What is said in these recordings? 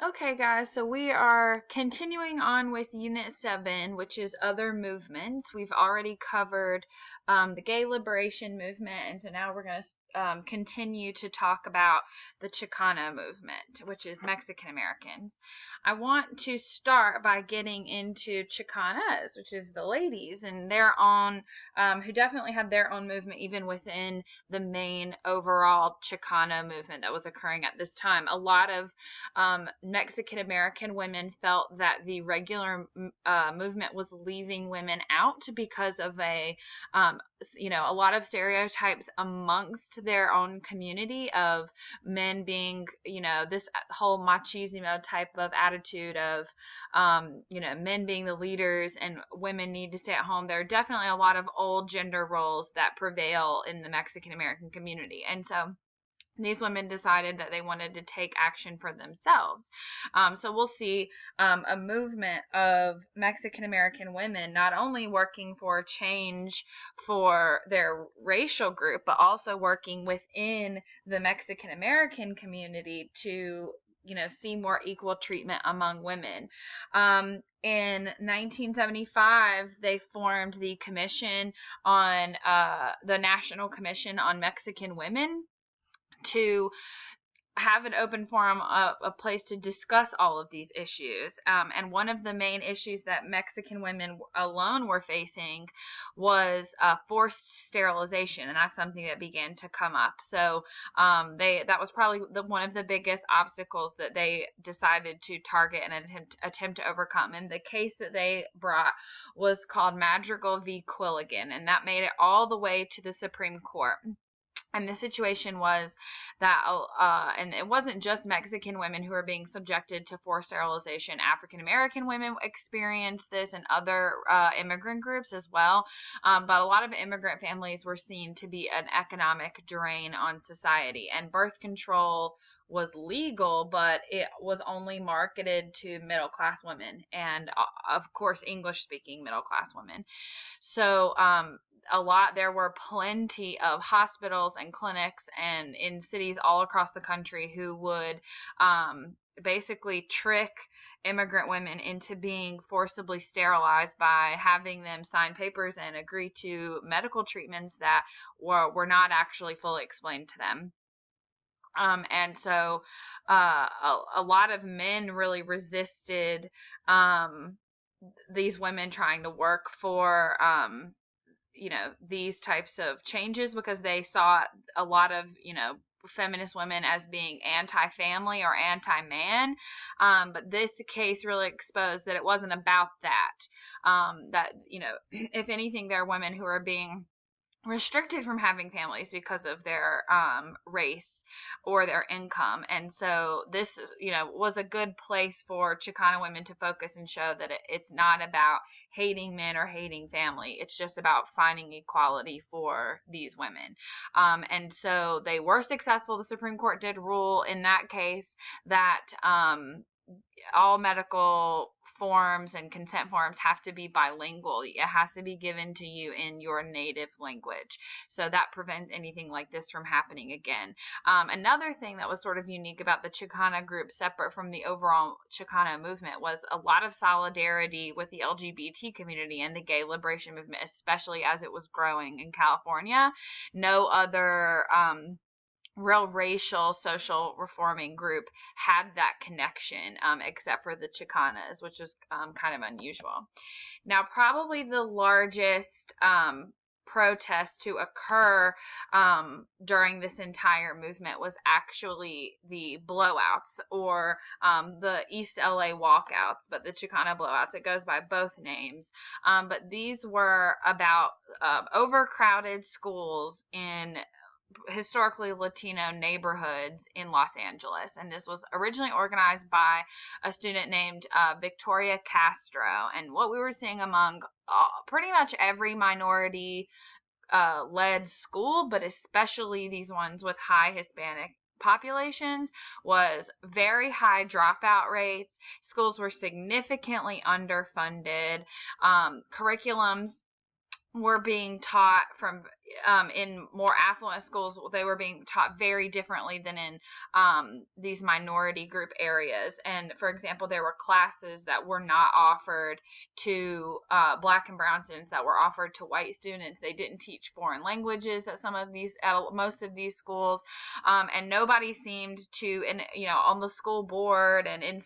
Okay, guys, so we are continuing on with Unit 7, which is Other Movements. We've already covered the gay liberation movement, and so now we're going to continue to talk about the Chicano movement, which is Mexican Americans. I want to start by getting into Chicanas, which is the ladies, and their own, who definitely had their own movement even within the main overall Chicano movement that was occurring at this time. A lot of Mexican American women felt that the regular movement was leaving women out because of a lot of stereotypes amongst their own community of men being, this whole machismo type of attitude of, men being the leaders and women need to stay at home. There are definitely a lot of old gender roles that prevail in the Mexican American community. And so these women decided that they wanted to take action for themselves. So we'll see a movement of Mexican American women not only working for change for their racial group, but also working within the Mexican American community to see more equal treatment among women. In 1975, they formed the Commission on the National Commission on Mexican Women to have an open forum, a place to discuss all of these issues. And one of the main issues that Mexican women alone were facing was forced sterilization, and that's something that began to come up. So that was probably one of the biggest obstacles that they decided to target and attempt to overcome. And the case that they brought was called Madrigal v. Quilligan, and that made it all the way to the Supreme Court. And the situation was that, and it wasn't just Mexican women who were being subjected to forced sterilization. African American women experienced this, and other immigrant groups as well. But a lot of immigrant families were seen to be an economic drain on society, and birth control was legal, but it was only marketed to middle-class women, and of course English-speaking middle-class women. So there were plenty of hospitals and clinics and in cities all across the country who would basically trick immigrant women into being forcibly sterilized by having them sign papers and agree to medical treatments that were not actually fully explained to them. And so a lot of men really resisted these women trying to work for these types of changes, because they saw a lot of feminist women as being anti-family or anti-man. But this case really exposed that it wasn't about that. That if anything, there are women who are being restricted from having families because of their race or their income. And so this was a good place for Chicano women to focus and show that it's not about hating men or hating family. It's just about finding equality for these women. And so they were successful. The Supreme Court did rule in that case that all medical forms and consent forms have to be bilingual. It has to be given to you in your native language. So that prevents anything like this from happening again. Another thing that was sort of unique about the Chicana group, separate from the overall Chicano movement, was a lot of solidarity with the LGBT community and the gay liberation movement, especially as it was growing in California. No other real racial social reforming group had that connection, except for the Chicanas, which was kind of unusual. Now, probably the largest protest to occur during this entire movement was actually the blowouts, or the East LA walkouts, but the Chicano blowouts. It goes by both names. But these were about overcrowded schools in historically Latino neighborhoods in Los Angeles. And this was originally organized by a student named Victoria Castro. And what we were seeing among pretty much every minority led school, but especially these ones with high Hispanic populations, was very high dropout rates. Schools were significantly underfunded. Curriculums were being taught from in more affluent schools, they were being taught very differently than in these minority group areas. And for example, there were classes that were not offered to black and brown students that were offered to white students. They didn't teach foreign languages at most of these schools, and nobody seemed to, and on the school board and in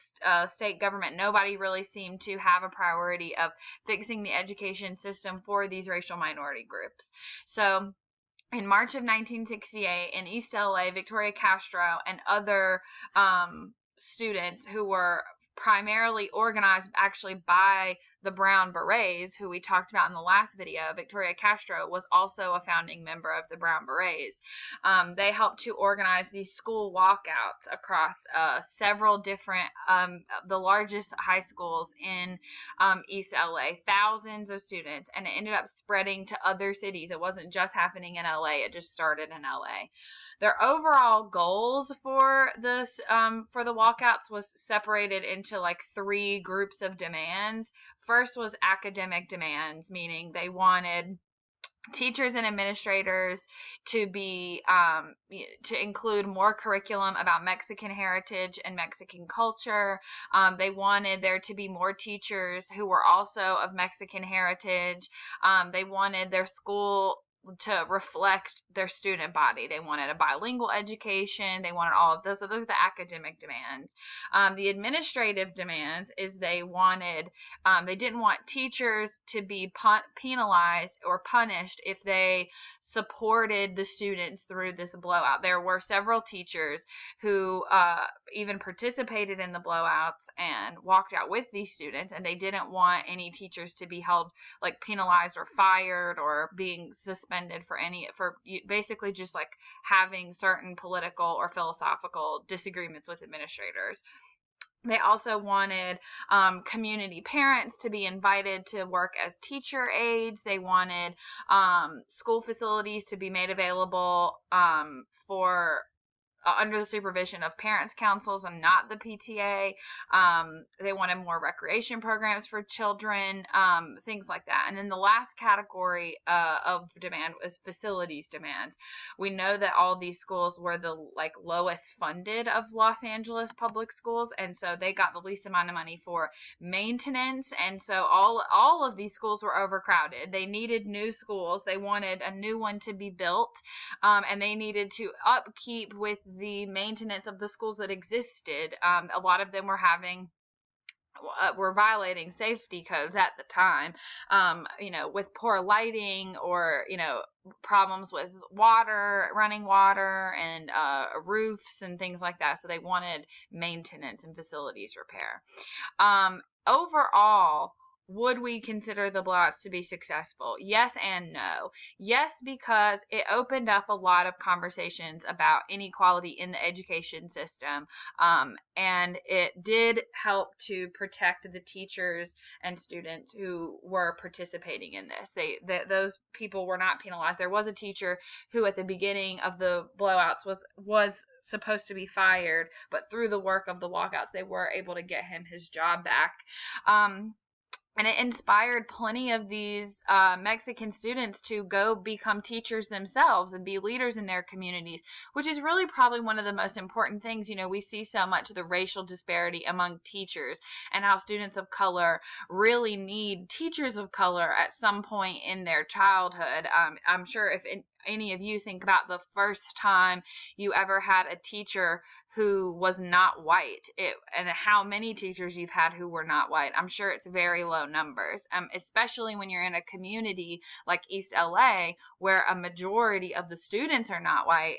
state government, nobody really seemed to have a priority of fixing the education system for these racial minority groups. So in March of 1968, in East LA, Victoria Castro and other students who were primarily organized actually by the Brown Berets, who we talked about in the last video. Victoria Castro was also a founding member of the Brown Berets. They helped to organize these school walkouts across several different, the largest high schools in East LA, thousands of students, and it ended up spreading to other cities. It wasn't just happening in LA, it just started in LA. Their overall goals for the walkouts was separated into like 3 groups of demands. First was academic demands, meaning they wanted teachers and administrators to be to include more curriculum about Mexican heritage and Mexican culture. They wanted there to be more teachers who were also of Mexican heritage. They wanted their school to reflect their student body. They wanted a bilingual education. They wanted all of those. So those are the academic demands. The administrative demands is they didn't want teachers to be penalized or punished if they supported the students through this blowout. There were several teachers who even participated in the blowouts and walked out with these students, and they didn't want any teachers to be held like penalized or fired or being suspended for basically just like having certain political or philosophical disagreements with administrators. They also wanted community parents to be invited to work as teacher aides. They wanted school facilities to be made available for under the supervision of parents' councils and not the PTA. They wanted more recreation programs for children, things like that. And then the last category of demand was facilities demands. We know that all these schools were the lowest funded of Los Angeles public schools, and so they got the least amount of money for maintenance. And so all of these schools were overcrowded. They needed new schools. They wanted a new one to be built, and they needed to upkeep with the maintenance of the schools that existed. A lot of them were violating safety codes at the time, with poor lighting or, problems with running water and roofs and things like that. So they wanted maintenance and facilities repair. Overall, would we consider the blowouts to be successful? Yes and no. Yes, because it opened up a lot of conversations about inequality in the education system, and it did help to protect the teachers and students who were participating in this. Those people were not penalized. There was a teacher who at the beginning of the blowouts was supposed to be fired, but through the work of the walkouts, they were able to get him his job back. And it inspired plenty of these Mexican students to go become teachers themselves and be leaders in their communities, which is really probably one of the most important things. We see so much of the racial disparity among teachers and how students of color really need teachers of color at some point in their childhood. I'm sure if any of you think about the first time you ever had a teacher who was not white, and how many teachers you've had who were not white, I'm sure it's very low numbers, especially when you're in a community like East LA where a majority of the students are not white.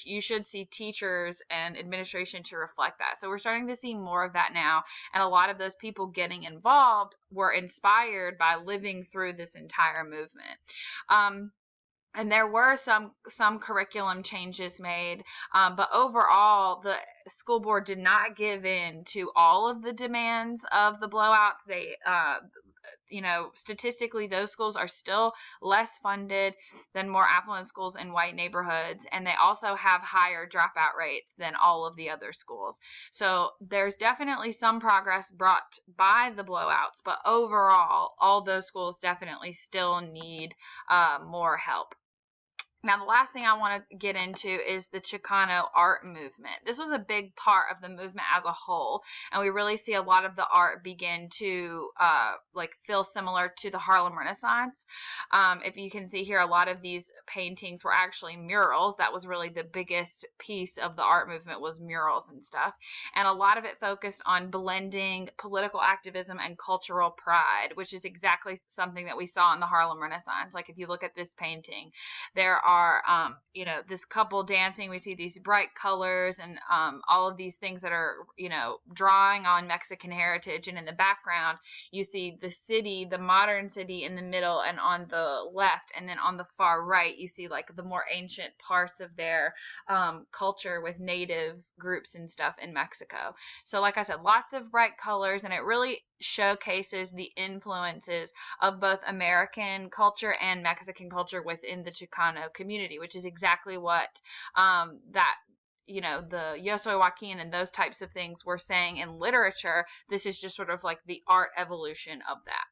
You should see teachers and administration to reflect that. So we're starting to see more of that now, and a lot of those people getting involved were inspired by living through this entire movement. And there were some curriculum changes made, but overall, the school board did not give in to all of the demands of the blowouts. They, statistically, those schools are still less funded than more affluent schools in white neighborhoods, and they also have higher dropout rates than all of the other schools. So there's definitely some progress brought by the blowouts, but overall, all those schools definitely still need more help. Now, the last thing I want to get into is the Chicano Art Movement. This was a big part of the movement as a whole, and we really see a lot of the art begin to feel similar to the Harlem Renaissance. If you can see here, a lot of these paintings were actually murals. That was really the biggest piece of the art movement, was murals and stuff. And a lot of it focused on blending political activism and cultural pride, which is exactly something that we saw in the Harlem Renaissance. Like if you look at this painting, there are, this couple dancing. We see these bright colors and all of these things that are, drawing on Mexican heritage. And in the background, you see the city, the modern city in the middle and on the left. And then on the far right, you see like the more ancient parts of their culture with native groups and stuff in Mexico. So like I said, lots of bright colors, and it really showcases the influences of both American culture and Mexican culture within the Chicano community, which is exactly what the Yo Soy Joaquin and those types of things were saying in literature. This is just sort of like the art evolution of that.